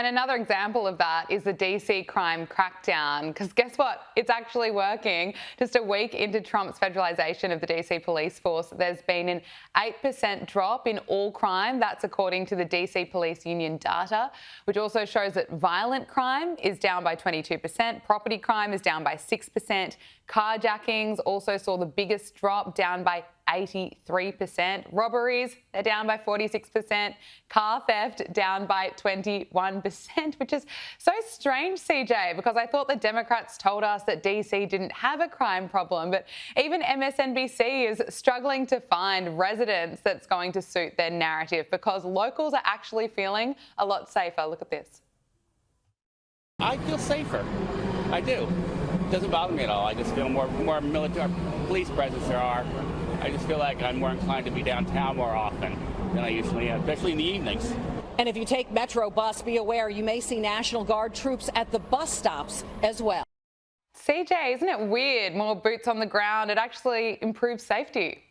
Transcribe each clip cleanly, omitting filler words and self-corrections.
And another example of that is the DC crime crackdown, because guess what? It's actually working. Just a week into Trump's federalization of the DC police force, there's been an 8% drop in all crime. That's according to the DC Police Union data, which also shows that violent crime is down by 22%, property crime is down by 6%, carjackings also saw the biggest drop, down by 83%. Robberies, they're down by 46%. Car theft down by 21%, which is so strange, CJ, because I thought the Democrats told us that DC didn't have a crime problem, but even MSNBC is struggling to find residents that's going to suit their narrative because locals are actually feeling a lot safer. Look at this. I feel safer. I do. It doesn't bother me at all. I just feel more military police presence there are. I just feel like I'm more inclined to be downtown more often than I usually am, especially in the evenings. And if you take Metro bus, be aware you may see National Guard troops at the bus stops as well. CJ, isn't it weird? More boots on the ground, it actually improves safety.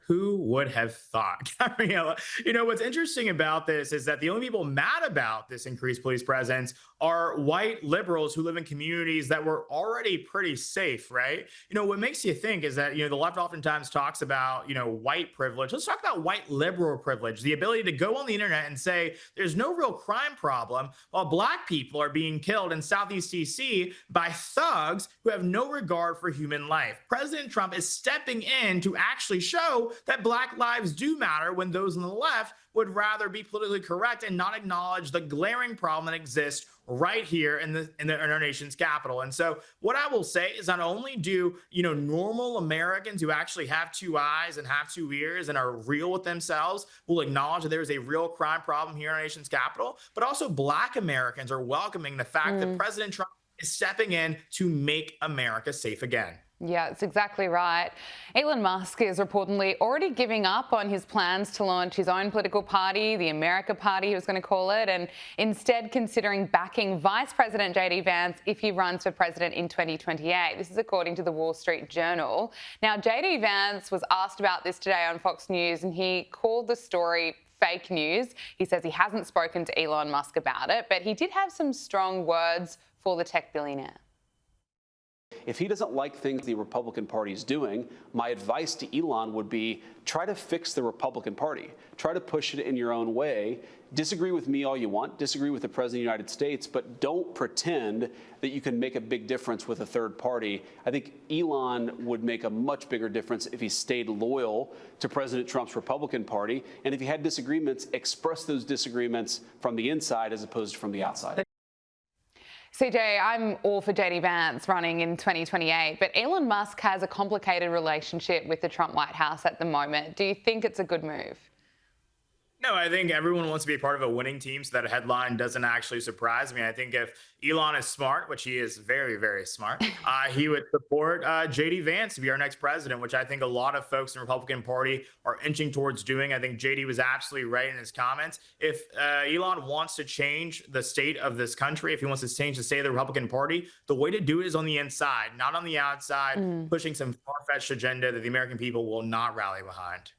Who would have thought? Gabriella, what's interesting about this is that the only people mad about this increased police presence are white liberals who live in communities that were already pretty safe, right? What makes you think is that, the left oftentimes talks about, white privilege. Let's talk about white liberal privilege, the ability to go on the internet and say there's no real crime problem while black people are being killed in Southeast DC by thugs who have no regard for human life. President Trump is stepping in to actually show that black lives do matter when those on the left would rather be politically correct and not acknowledge the glaring problem that exists right here in our nation's capital. And so what I will say is not only do, normal Americans who actually have two eyes and have two ears and are real with themselves will acknowledge that there is a real crime problem here in our nation's capital, but also black Americans are welcoming the fact that President Trump is stepping in to make America safe again. Yeah, it's exactly right. Elon Musk is reportedly already giving up on his plans to launch his own political party, the America Party he was going to call it, and instead considering backing Vice President JD Vance if he runs for president in 2028. This is according to the Wall Street Journal. Now, JD Vance was asked about this today on Fox News, and he called the story fake news. He says he hasn't spoken to Elon Musk about it, but he did have some strong words for the tech billionaire. If he doesn't like things the Republican Party is doing, my advice to Elon would be try to fix the Republican Party. Try to push it in your own way. Disagree with me all you want. Disagree with the President of the United States, but don't pretend that you can make a big difference with a third party. I think Elon would make a much bigger difference if he stayed loyal to President Trump's Republican Party. And if he had disagreements, express those disagreements from the inside as opposed to from the outside. CJ, I'm all for JD Vance running in 2028, but Elon Musk has a complicated relationship with the Trump White House at the moment. Do you think it's a good move? No, I think everyone wants to be a part of a winning team, so that a headline doesn't actually surprise me. I think if Elon is smart, which he is very, very smart, he would support JD Vance to be our next president, which I think a lot of folks in the Republican Party are inching towards doing. I think JD was absolutely right in his comments. If Elon wants to change the state of this country, if he wants to change the state of the Republican Party, the way to do it is on the inside, not on the outside, pushing some far-fetched agenda that the American people will not rally behind.